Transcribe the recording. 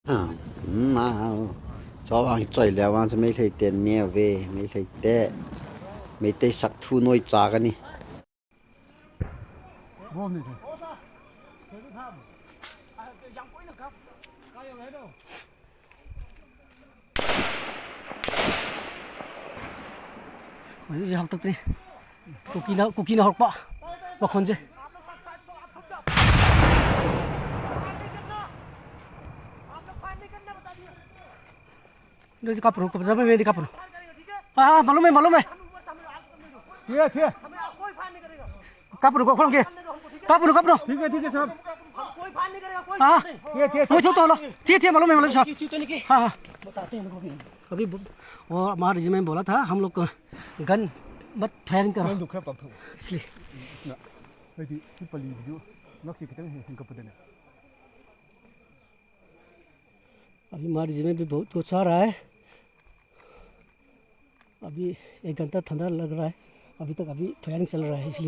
มาชอบอ่างจ่อยแล้วว่าจะไม่เคยเต้นเนี่ยเว้ไม่เคยเตะไม่เตะสักทูน้อยจากกันนี่học tập đi cookie nào học bọ con chứ đi kapur जब मैं đi kapur हाँ मालूम है ठीक है kapur को खोल के kapur ठीक है साहब हाँ वो तो लो ठीक मालूम है साहब हाँ बताते हैं लोगों को अभी और हमारे जी में बोला था हम लोग गन मत फायरिंग करो इसलिए अभी हमारे जी में भी बहुत गुस्सा आ रहा है अभी 1 घंटा ठंडा लग रहा है अभी तक फायरिंग चल रहा है इसलिए